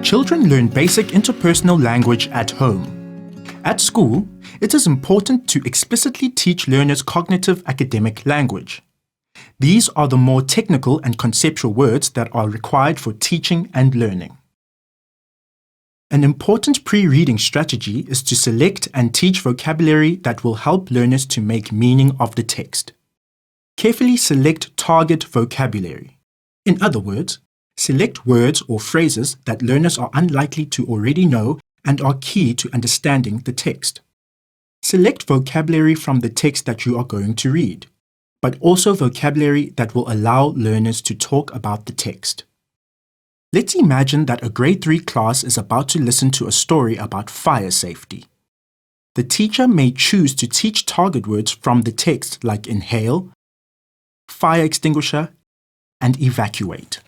Children learn basic interpersonal language at home. At school, it is important to explicitly teach learners cognitive academic language. These are the more technical and conceptual words that are required for teaching and learning. An important pre-reading strategy is to select and teach vocabulary that will help learners to make meaning of the text. Carefully select target vocabulary. In other words, select words or phrases that learners are unlikely to already know and are key to understanding the text. Select vocabulary from the text that you are going to read, but also vocabulary that will allow learners to talk about the text. Let's imagine that a grade 3 class is about to listen to a story about fire safety. The teacher may choose to teach target words from the text like inhale, fire extinguisher, and evacuate.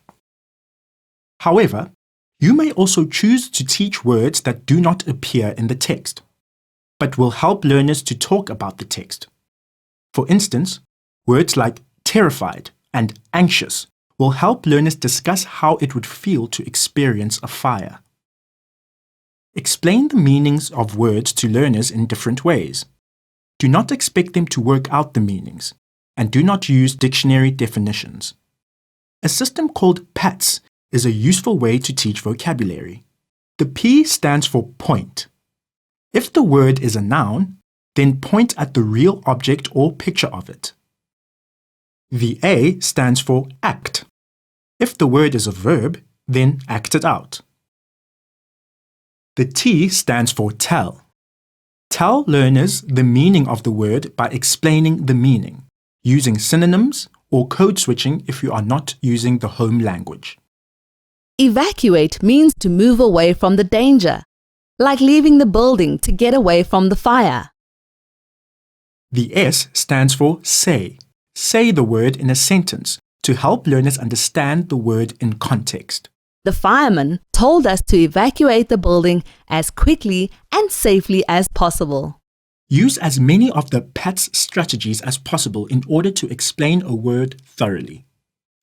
However, you may also choose to teach words that do not appear in the text, but will help learners to talk about the text. For instance, words like terrified and anxious will help learners discuss how it would feel to experience a fire. Explain the meanings of words to learners in different ways. Do not expect them to work out the meanings, and do not use dictionary definitions. A system called PATS is a useful way to teach vocabulary. The P stands for point. If the word is a noun, then point at the real object or picture of it. The A stands for act. If the word is a verb, then act it out. The T stands for tell. Tell learners the meaning of the word by explaining the meaning, using synonyms or code switching if you are not using the home language. Evacuate means to move away from the danger, like leaving the building to get away from the fire. The S stands for say. Say the word in a sentence to help learners understand the word in context. The fireman told us to evacuate the building as quickly and safely as possible. Use as many of the PATS strategies as possible in order to explain a word thoroughly.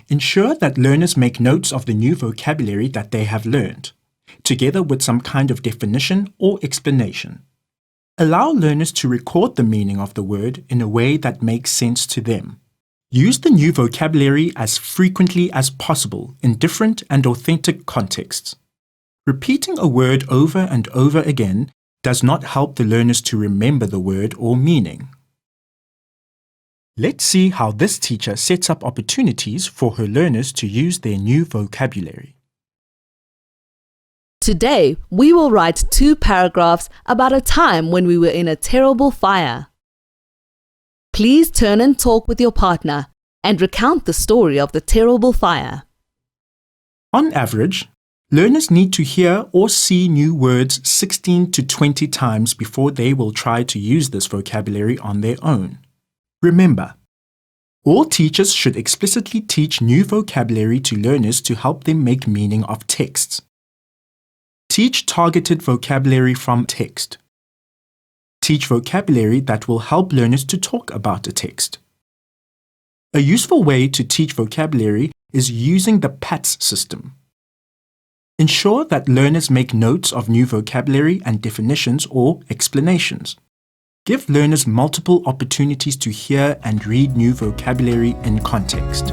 Ensure that learners make notes of the new vocabulary that they have learned, together with some kind of definition or explanation. Allow learners to record the meaning of the word in a way that makes sense to them. Use the new vocabulary as frequently as possible in different and authentic contexts. Repeating a word over and over again does not help the learners to remember the word or meaning. Let's see how this teacher sets up opportunities for her learners to use their new vocabulary. Today, we will write 2 paragraphs about a time when we were in a terrible fire. Please turn and talk with your partner and recount the story of the terrible fire. On average, learners need to hear or see new words 16 to 20 times before they will try to use this vocabulary on their own. Remember, all teachers should explicitly teach new vocabulary to learners to help them make meaning of texts. Teach targeted vocabulary from text. Teach vocabulary that will help learners to talk about a text. A useful way to teach vocabulary is using the PATS system. Ensure that learners make notes of new vocabulary and definitions or explanations. Give learners multiple opportunities to hear and read new vocabulary in context.